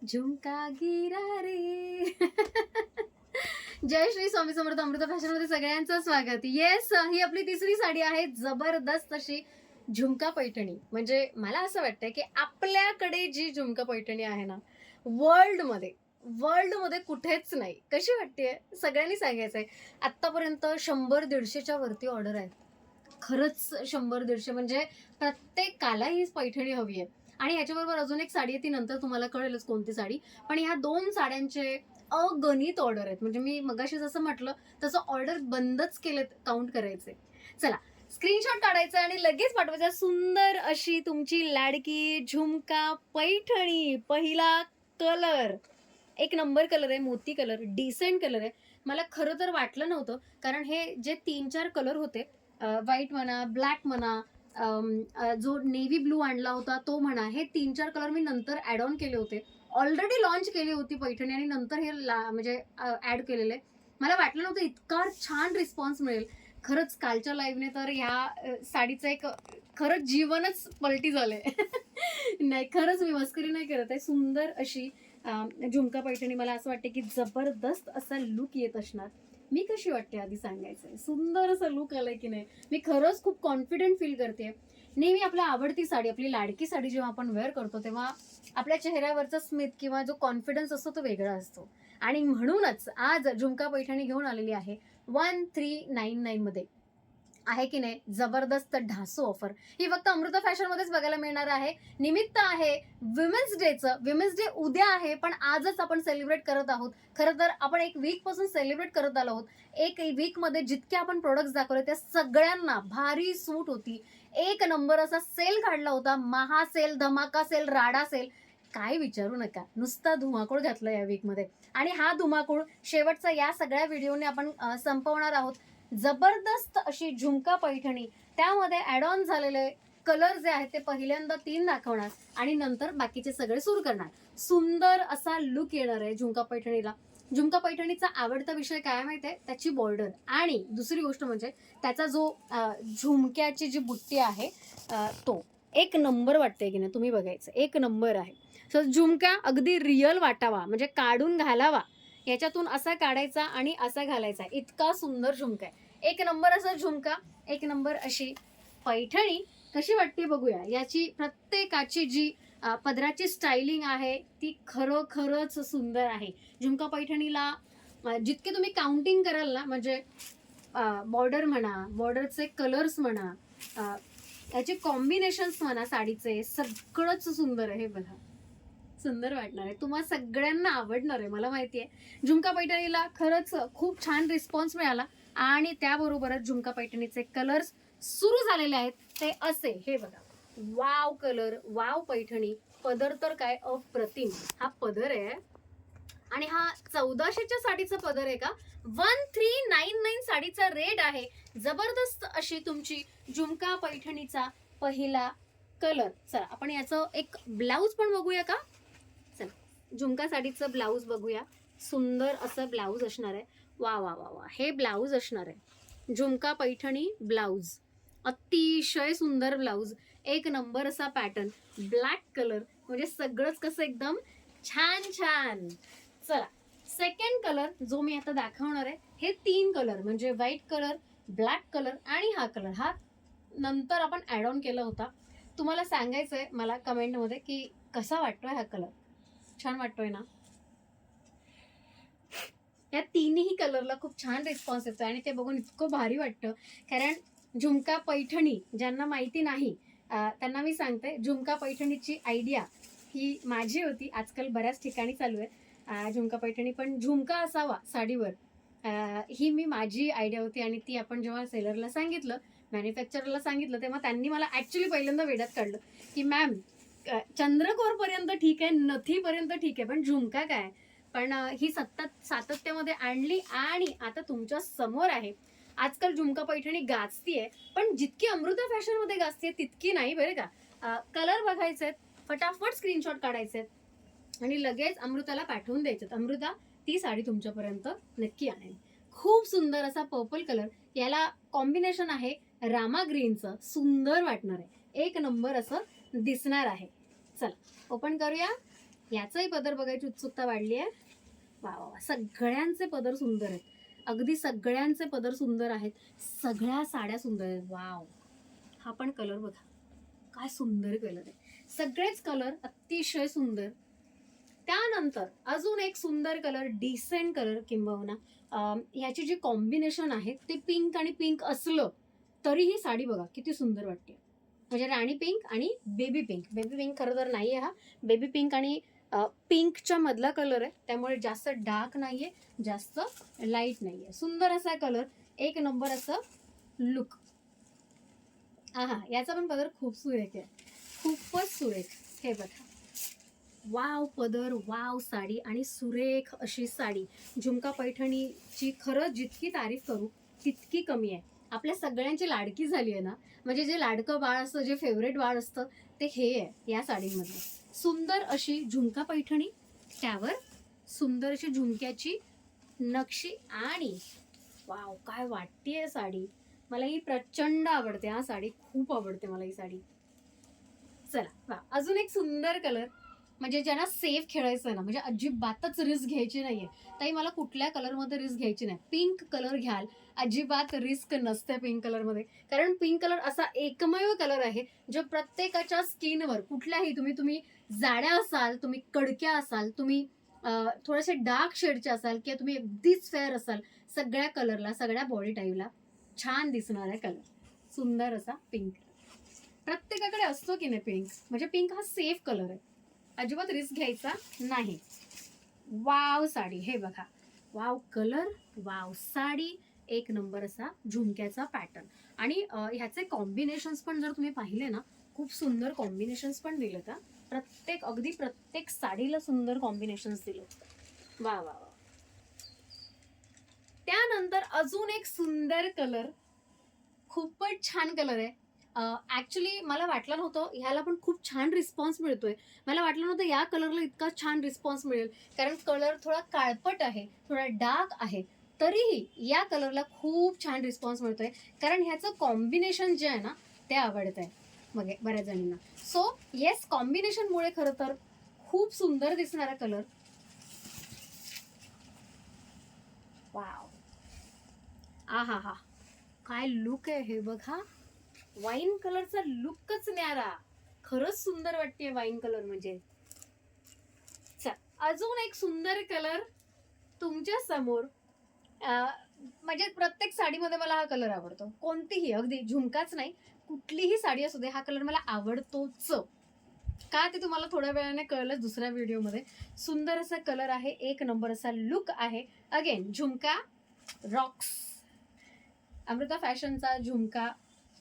झुमका गिरा रे. जय श्री स्वामी समर्थ. अमृता फॅशन मध्ये सगळ्यांचं स्वागत. येस, ही आपली तिसरी साडी आहे. जबरदस्त अशी झुमका पैठणी. म्हणजे मला असं वाटतंय की आपल्याकडे जी झुमका पैठणी आहे ना, वर्ल्ड मध्ये कुठेच नाही. कशी वाटते सगळ्यांनी सांगायचंय. आतापर्यंत 100-150च्या वरती ऑर्डर आहेत. खरंच 100-150 म्हणजे प्रत्येकाला ही पैठणी हवी आहे. आणि ह्याच्याबरोबर अजून एक साडी आहे, ती नंतर तुम्हाला कळेलच कोणती साडी. पण ह्या 2 साड्यांचे अगणित ऑर्डर आहेत. म्हणजे मी मगाशी जसं म्हटलं तसं ऑर्डर बंदच केलेत काउंट करायचे. चला, स्क्रीनशॉट काढायचा आणि लगेच पाठवायचा. सुंदर अशी तुमची लाडकी झुमका पैठणी. पहिला कलर एक नंबर कलर आहे, मोती कलर, डिसेंट कलर आहे. मला खरं तर वाटलं नव्हतं, कारण हे जे 3-4 कलर होते, व्हाईट म्हणा, ब्लॅक म्हणा, जो नेव्ही ब्लू आणला होता तो म्हणा, हे 3-4 कलर मी नंतर ऍड ऑन केले होते. ऑलरेडी लॉन्च केली होती पैठणी आणि नंतर हे म्हणजे ऍड केलेले. मला वाटलं नव्हतं इतका छान रिस्पॉन्स मिळेल. खरंच कालच्या लाईव्हने तर ह्या साडीचं एक खरंच जीवनच पलटी झालंय. नाही, खरंच मी मस्करी नाही करत आहे. सुंदर अशी झुमका पैठणी. मला असं वाटतं की जबरदस्त असा लुक येत असणार. मी कशी वाटते आधी सांगायचंय. सुंदर असं लुक आलंय की नाही. मी खरंच खूप कॉन्फिडंट फील करते. नेहमी आपल्या आवडती साडी, आपली लाडकी साडी जेव्हा आपण वेअर करतो तेव्हा आपल्या चेहऱ्यावरचा स्मित किंवा जो कॉन्फिडन्स असतो तो वेगळा असतो. आणि म्हणूनच आज झुमका पैठणी घेऊन आलेली आहे 1399 मध्ये. आहे की नाही जबरदस्त ढासू ऑफर. ही फक्त अमृता फॅशन मध्येच बघायला मिळणार आहे. निमित्त आहे विमेन्स डेचं. विमेन्स डे उद्या आहे, पण आजच आपण सेलिब्रेट करत आहोत. खरं तर आपण एक वीक पासून सेलिब्रेट करत आलो आहोत. एक वीक मध्ये जितके आपण प्रोडक्ट्स दाखवले त्या सगळ्यांना भारी सूट होती. एक नंबर असा सेल काढला होता. महा सेल, धमाका सेल, राडा सेल, काय विचारू नका. नुसता धुमाकूळ घातला या वीक मध्ये. आणि हा धुमाकूळ शेवटचा या सगळ्या व्हिडिओने आपण संपवणार आहोत. जबरदस्त अशी झुमका पैठणी, त्यामध्ये ऍड ऑन झालेले कलर जे आहेत ते पहिल्यांदा 3 दाखवणार आणि नंतर बाकीचे सगळे सुरू करणार. सुंदर असा लुक येणार आहे झुमका पैठणीला. झुमका पैठणीचा आवडता विषय काय माहितीये, त्याची बॉर्डर. आणि दुसरी गोष्ट म्हणजे त्याचा जो झुमक्याची जी बुट्टी आहे तो एक नंबर वाटते की नाही, तुम्ही बघायचं. एक नंबर आहे. सो झुमका अगदी रिअल वाटावा, म्हणजे काढून घालावा, याच्यातून असा काढायचा आणि असा घालायचा. इतका सुंदर झुमका आहे. एक नंबर असा झुमका, एक नंबर अशी पैठणी. कशी वाटते बघूया. याची प्रत्येकाची जी पदराची स्टायलिंग आहे ती खरोखरच सुंदर आहे. झुमका पैठणीला जितके तुम्ही काउंटिंग कराल ना, म्हणजे बॉर्डर म्हणा, बॉर्डरचे कलर्स म्हणा, याचे कॉम्बिनेशन्स म्हणा, साडीचे सगळंच सुंदर आहे. बघा, सुंदर वाटणार आहे. तुम्हाला सगळ्यांना आवडणार आहे, मला माहिती आहे. झुमका पैठणीला खरंच खूप छान रिस्पॉन्स मिळाला आणि त्याबरोबरच झुमका पैठणीचे कलर्स सुरू झालेले आहेत. ते असे, हे बघा, वाव कलर, वाव पैठणी. पदर तर काय अप्रतिम हा पदर आहे. आणि हा 1400च्या साडीचा पदर आहे का? 1399 साडीचा रेट आहे. जबरदस्त अशी तुमची झुमका पैठणीचा पहिला कलर. चला, आपण याचं एक ब्लाऊज पण बघूया का? चला, झुमका साडीचं ब्लाऊज बघूया. सुंदर असं ब्लाऊज असणार आहे. वा वा वा वा, हे ब्लाऊज असणार आहे. झुमका पैठणी ब्लाऊज, अतिशय सुंदर ब्लाऊज. एक नंबर असा पॅटर्न, ब्लॅक कलर, म्हणजे सगळंच कसं एकदम छान छान. चला, सेकंड कलर जो मी आता दाखवणार आहे, हे 3 कलर म्हणजे व्हाईट कलर, ब्लॅक कलर आणि हा कलर, हा नंतर आपण ऍड ऑन केला होता. तुम्हाला सांगायचंय मला कमेंटमध्ये की कसा वाटतोय हा कलर. छान वाटतोय ना? या तिन्ही कलरला खूप छान रिस्पॉन्स येतो आणि ते बघून इतकं भारी वाटतं. कारण झुमका पैठणी ज्यांना माहिती नाही त्यांना मी सांगते, झुमका पैठणीची आयडिया ही माझी होती. आजकाल बऱ्याच ठिकाणी चालू आहे झुमका पैठणी, पण झुमका असावा साडीवर, ही मी माझी आयडिया होती. आणि ती आपण जेव्हा सेलरला सांगितलं, मॅन्युफॅक्चररला सांगितलं, तेव्हा त्यांनी मला ऍक्च्युली पहिल्यांदा वेड्यात काढलं की मॅम, चंद्रकोर पर्यंत ठीक आहे, नथीपर्यंत ठीक आहे, पण झुमका काय? पण ही सातत्यामध्ये आणली आणि आता तुमच्या समोर आहे. आजकाल झुमका पैठणी गाजतीये, पण जितकी अमृता फॅशन मध्ये गाजते तितकी नाही बरं का. कलर बघायचे, फटाफट स्क्रीनशॉट काढायचे आणि लगेच अमृताला पाठवून द्यायचे. अमृता ती साडी तुमच्यापर्यंत नक्की आणेल. खूप सुंदर असा पर्पल कलर, याला कॉम्बिनेशन आहे रामा ग्रीनचं. सुंदर वाटणार आहे, एक नंबर असं दिसणार आहे. चला, ओपन करूया. याचाही पदर बघायची उत्सुकता वाढली आहे. वा वा वा, सगळ्यांचे पदर सुंदर आहेत, अगदी सगळ्यांचे पदर सुंदर आहेत, सगळ्या साड्या सुंदर आहेत. वाव, हा पण कलर बघा, काय सुंदर कलर आहे. सगळेच कलर अतिशय सुंदर. त्यानंतर अजून एक सुंदर कलर, डिसेंट कलर किंबहुना ह्याची जी कॉम्बिनेशन आहे ते पिंक आणि पिंक असलं तरी ही साडी बघा किती सुंदर वाटते. म्हणजे राणी पिंक आणि बेबी पिंक. बेबी पिंक खरं तर नाहीये हा, बेबी पिंक आणि पिंकच्या मधला कलर आहे, त्यामुळे जास्त डार्क नाहीये, जास्त लाईट नाहीये. सुंदर असा कलर, एक नंबर असं लुक. हा, याचा पण पदर खूप सुरेख आहे, खूपच सुरेख. हे बघा, वाव पदर, वाव साडी आणि सुरेख अशी साडी. झुमका पैठणीची खरं जितकी तारीफ करू तितकी कमी आहे. आपल्या सगळ्यांची लाडकी झाली आहे ना, म्हणजे जे लाडकं बाळ असतं, जे फेवरेट बाळ असतं ते हे आहे या साडीमधलं. सुंदर अशी झुमका पैठणी, त्यावर सुंदर अशी झुमक्याची नक्षी आणि वाव काय वाटतेय साडी. मला ही प्रचंड आवडते, हा साडी खूप आवडते मला ही साडी. चला वा, अजून एक सुंदर कलर, म्हणजे ज्यांना सेफ खेळायचं ना, म्हणजे अजिबातच रिस्क घ्यायची नाहीये. ताई मला कुठल्या कलरमध्ये रिस्क घ्यायची नाही, पिंक कलर घ्याल, अजिबात रिस्क नसते पिंक कलरमध्ये. कारण पिंक कलर असा एकमेव कलर आहे जो प्रत्येकाच्या स्किनवर, कुठल्याही तुम्ही जाड्या असाल, तुम्ही कडक्या असाल, तुम्ही थोडेसे डार्क शेडचे असाल, किंवा तुम्ही अगदीच फेअर असाल, सगळ्या कलरला, सगळ्या बॉडी टाईपला छान दिसणारा कलर. सुंदर असा पिंक. प्रत्येकाकडे असतो की नाही पिंक, म्हणजे पिंक हा सेफ कलर आहे, अजिबात रिस्क घ्यायचा नाही. वाव साडी, हे बघा, वाव कलर, वाव साडी, एक नंबर असा झुमक्याचा पॅटर्न. आणि ह्याचे कॉम्बिनेशन्स पण जर तुम्ही पाहिले ना, खूप सुंदर कॉम्बिनेशन्स पण दिले का, अगदी प्रत्येक साडीला सुंदर कॉम्बिनेशन्स दिले. वा वा वा. त्यानंतर अजून एक सुंदर कलर, खूपच छान कलर आहे. ऍक्च्युली मला वाटलं नव्हतं ह्याला पण खूप छान रिस्पॉन्स मिळतोय. मला वाटलं नव्हतं या कलरला इतका छान रिस्पॉन्स मिळेल, कारण कलर थोडा काळपट आहे, थोडा डार्क आहे, तरीही या कलरला खूप छान रिस्पॉन्स मिळतोय, कारण ह्याचं कॉम्बिनेशन जे आहे ना ते आवडत आहे मग बऱ्याच जणींना. सो येस, कॉम्बिनेशनमुळे खरं तर खूप सुंदर दिसणारा कलर. वाव, आ हा हा, काय लुक आहे हे बघा. वाईन कलरचा लुकच न्यारा, खरंच सुंदर वाटते वाईन कलर म्हणजे. अजून एक सुंदर कलर तुमच्या समोर. म्हणजे प्रत्येक साडीमध्ये मला हा कलर आवडतो, कोणतीही, अगदी झुमकाच नाही, कुठलीही साडी असू दे, हा कलर मला आवडतोच. का ते तुम्हाला थोड्या वेळाने कळलं दुसऱ्या व्हिडिओमध्ये. सुंदर असा कलर आहे, एक नंबर असा लुक आहे. अगेन झुमका रॉक्स. अमृता फॅशनचा झुमका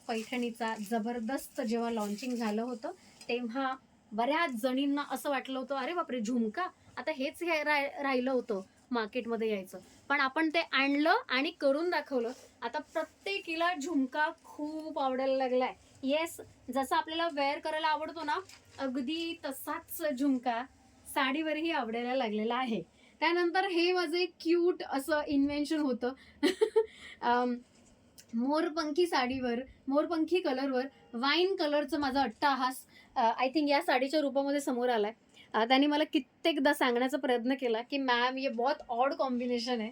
पैठणीचा जबरदस्त जेव्हा लॉन्चिंग झालं होतं, तेव्हा बऱ्याच जणींना असं वाटलं होतं, अरे बापरे झुमका, आता हेच राहिलं होतं मार्केटमध्ये यायचं. पण आपण ते आणलं आणि करून दाखवलं. आता प्रत्येकीला झुमका खूप आवडायला लागलाय. येस, जसं आपल्याला वेअर करायला आवडतो ना, अगदी तसाच झुमका साडीवरही आवडायला लागलेला आहे. त्यानंतर हे माझं एक क्यूट असं इन्व्हेन्शन होतं. मोरपंखी साडीवर, मोरपंखी कलरवर वाईन कलरचं माझा अट्टाहास आय थिंक या साडीच्या रूपामध्ये समोर आलाय. त्यांनी मला कित्येकदा सांगण्याचा प्रयत्न केला की मॅम ये बहुत ऑड कॉम्बिनेशन है,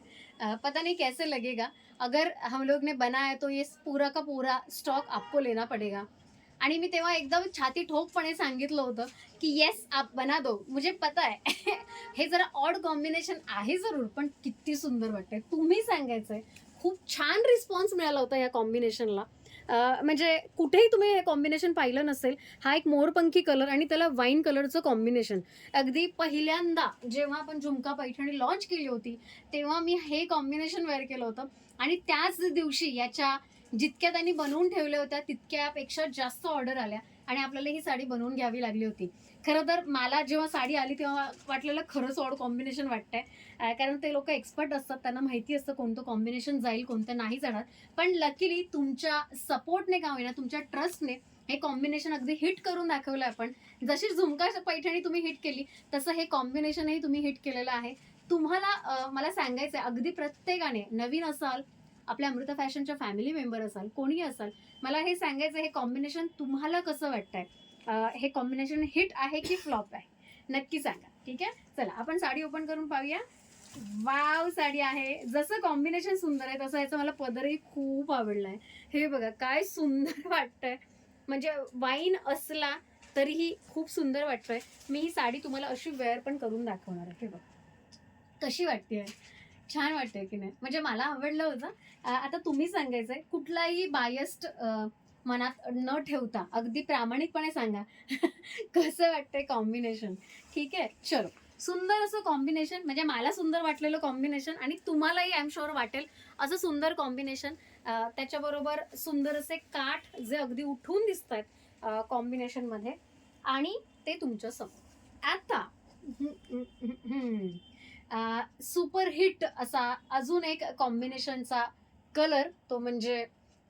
पता नहीं कैसे लगेगा, अगर हम लोग ने बनाया तो ये पूरा का पूरा स्टॉक आपको लेना पडेगा. आणि मी तेव्हा एकदम छाती ठोकपणे सांगितलं होतं की येस आप बना दो, मुझे पता आहे. हे जरा ऑड कॉम्बिनेशन आहे जरूर, पण किती सुंदर वाटतंय. तुम्ही सांगायचंय, खूप छान रिस्पॉन्स मिळाला होता या कॉम्बिनेशनला. म्हणजे कुठेही तुम्ही हे कॉम्बिनेशन पाहिलं नसेल. हा एक मोरपंखी कलर आणि त्याला वाईन कलरचं कॉम्बिनेशन. अगदी पहिल्यांदा जेव्हा आपण झुमका पैठणी लॉन्च केली होती, तेव्हा मी हे कॉम्बिनेशन वेअर केलं होतं. आणि त्याच दिवशी याच्या जितक्या त्यांनी बनवून ठेवल्या होत्या तितक्यापेक्षा जास्त ऑर्डर आल्या आणि आपल्याला ही साडी बनवून घ्यावी लागली होती. खरं तर मला जेव्हा साडी आली तेव्हा वाटलेलं खरंच ऑड कॉम्बिनेशन वाटतंय, कारण ते लोक एक्सपर्ट असतात, त्यांना माहिती असतं कोणतं कॉम्बिनेशन जाईल, कोणतं नाही जाणार. पण लकीली तुमच्या सपोर्टने का होईना, तुमच्या ट्रस्टने हे कॉम्बिनेशन अगदी हिट करून दाखवलं आपण. जशी झुमका पैठणी तुम्ही हिट केली, तसं हे कॉम्बिनेशनही तुम्ही हिट केलेलं आहे. तुम्हाला मला सांगायचं आहे, अगदी प्रत्येकाने, नवीन असाल, आपल्या अमृता फॅशनच्या फॅमिली मेंबर असाल, कोणीही असाल, मला हे सांगायचं, हे कॉम्बिनेशन तुम्हाला कसं वाटतंय? हे कॉम्बिनेशन हिट आहे की फ्लॉप आहे? नक्की सांगा. ठीक आहे, चला आपण साडी ओपन करून पाहूया. वाव साडी आहे. जसं कॉम्बिनेशन सुंदर आहे तसं याचा मला पदरही खूप आवडलाय. हे बघा काय सुंदर वाटतंय, म्हणजे वाईन असला तरीही खूप सुंदर वाटतोय. मी ही साडी तुम्हाला अशी वेअर पण करून दाखवणार आहे. हे बघा कशी वाटते, छान वाटते की नाही, म्हणजे मला आवडलं होतं. आता तुम्ही सांगायचंय, कुठलाही बायस्ड मनात न ठेवता अगदी प्रामाणिकपणे सांगा कसं वाटतंय कॉम्बिनेशन. ठीक आहे, चलो. सुंदर असं कॉम्बिनेशन, म्हणजे मला सुंदर वाटलेलं कॉम्बिनेशन आणि तुम्हालाही आय एम शुअर वाटेल असं सुंदर कॉम्बिनेशन. त्याच्याबरोबर सुंदर असे काठ जे अगदी उठून दिसत आहेत कॉम्बिनेशन मध्ये, आणि ते तुमच्या समोर. आता सुपर हिट असा अजून एक कॉम्बिनेशनचा कलर, तो म्हणजे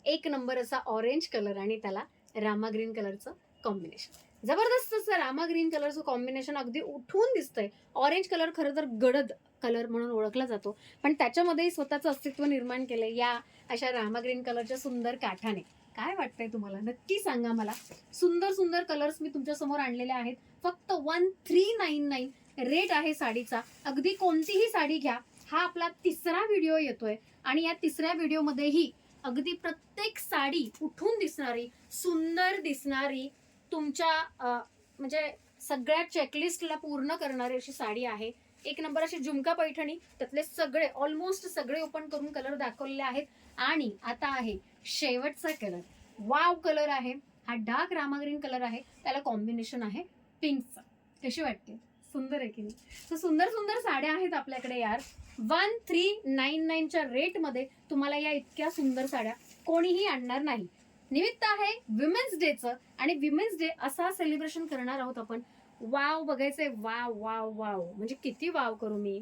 एक नंबर असा ऑरेंज कलर आणि त्याला रामा ग्रीन कलरचं कॉम्बिनेशन. जबरदस्त असं रामा ग्रीन कलरचं कॉम्बिनेशन अगदी उठून दिसतंय. ऑरेंज कलर खरं तर गडद कलर म्हणून ओळखला जातो, पण त्याच्यामध्येही स्वतःचं अस्तित्व निर्माण केलंय या अशा रामा ग्रीन कलरच्या सुंदर काठाने. काय वाटतंय तुम्हाला, नक्की सांगा मला. सुंदर सुंदर कलर्स मी तुमच्या समोर आणलेले आहेत. फक्त 1399 रेट आहे साडीचा. अगदी कोणतीही साडी घ्या. हा आपला 3रा व्हिडिओ येतोय आणि या 3ऱ्या व्हिडिओमध्येही अगदी प्रत्येक साडी उठून दिसणारी, सुंदर दिसणारी, तुमच्या म्हणजे सगळ्या चेकलिस्टला पूर्ण करणारी अशी साडी आहे. एक नंबर अशी झुमका पैठणी, त्यातले सगळे ऑलमोस्ट सगळे ओपन करून कलर दाखवलेले आहेत. आणि आता आहे शेवटचा कलर. वाव कलर आहे हा, डार्क रामा ग्रीन कलर आहे, त्याला कॉम्बिनेशन आहे पिंकचा. कशी वाटते, सुंदर आहे की नाही. तर सुंदर सुंदर साड्या आहेत आपल्याकडे यार. 1399च्या रेटमध्ये तुम्हाला या इतक्या सुंदर साड्या कोणीही आणणार नाही. निमित्त आहे विमेन्स डेचं, आणि विमेन्स डे असा सेलिब्रेशन करणार आहोत आपण. वाव बघायचंय, वाव वाव वाव, म्हणजे किती वाव करू मी.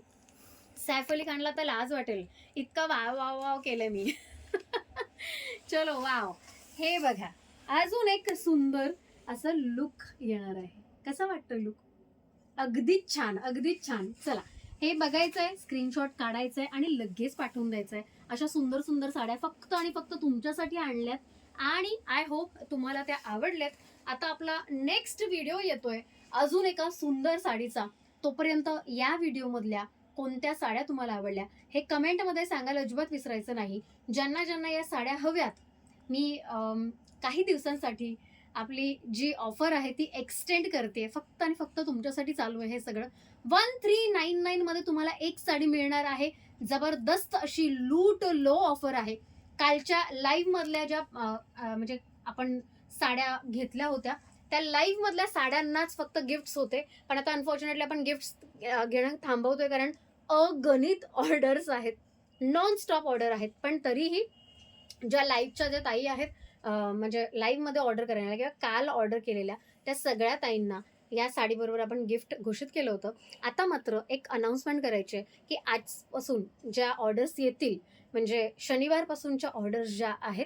सैफ अली खानला तर लाज वाटेल, इतका वाव वाव वाव केलंय मी. चलो वाव. हे बघा अजून एक सुंदर असं लुक येणार आहे. कसं वाटतं लुक, अगदीच छान, अगदीच छान. चला हे बघायचंय, स्क्रीनशॉट काढायचंय आणि लगेच पाठवून द्यायचंय. अशा सुंदर सुंदर साड्या फक्त आणि फक्त तुमच्यासाठी आणल्यात आणि आय होप तुम्हाला त्या आवडल्यात. आता आपला नेक्स्ट व्हिडिओ येतोय अजून एका सुंदर साडीचा. तोपर्यंत या व्हिडिओ मधल्या कोणत्या साड्या तुम्हाला आवडल्या हे कमेंटमध्ये सांगायला अजिबात विसरायचं नाही. ज्यांना ज्यांना या साड्या हव्यात, मी काही दिवसांसाठी आपली जी ऑफर आहे ती एक्सटेंड करते. फक्त आणि फक्त तुमच्यासाठी चालू आहे हे सगळं. 1399 मध्ये तुम्हाला एक साडी मिळणार आहे. जबरदस्त अशी लूट लो ऑफर आहे. कालच्या लाईव्ह मधल्या ज्या म्हणजे आपण साड्या घेतल्या होत्या त्या लाईव्ह मधल्या साड्यांनाच फक्त गिफ्ट्स होते, पण आता अनफॉर्च्युनेटली आपण गिफ्ट्स घेणं थांबवतोय, कारण अगणित ऑर्डर्स आहेत, नॉन स्टॉप ऑर्डर आहेत. पण तरीही ज्या लाईव्हच्या ज्या ताई आहेत, म्हणजे लाईव्ह मध्ये ऑर्डर करायला किंवा काल ऑर्डर केलेल्या, त्या सगळ्या ताईंना या साडीबरोबर आपण गिफ्ट घोषित केलं होतं. आता मात्र एक अनाउन्समेंट करायची आहे की आजपासून ज्या ऑर्डर्स येतील, म्हणजे शनिवारपासूनच्या ऑर्डर्स ज्या आहेत,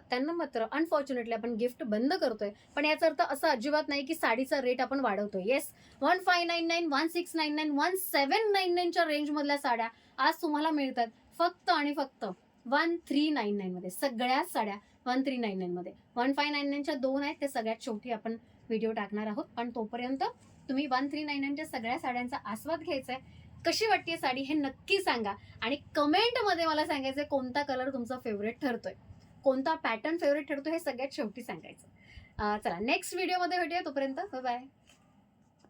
त्यांना मात्र अनफॉर्च्युनेटली आपण गिफ्ट बंद करतोय. पण याचा अर्थ असा अजिबात नाही की साडीचा रेट आपण वाढवतोय. येस, 1599, 1699, 1799च्या रेंजमधल्या साड्या आज तुम्हाला मिळतात फक्त आणि फक्त 1399 मध्ये. सगळ्याच साड्या 1399 मध्ये. 1599च्या 2 आहेत, ते सगळ्यात शेवटी आपण व्हिडिओ टाकणार आहोत. पण तोपर्यंत तुम्ही 1399च्या सगळ्या साड्यांचा आस्वाद घ्यायचा आहे. कशी वाटते साडी हे नक्की सांगा आणि कमेंटमध्ये मला सांगायचं कोणता कलर तुमचा फेवरेट ठरतोय, कोणता पॅटर्न फेवरेट ठरतोय, हे सगळ्यात शेवटी सांगायचं. चला नेक्स्ट व्हिडिओमध्ये भेटूया. तोपर्यंत बाय बाय.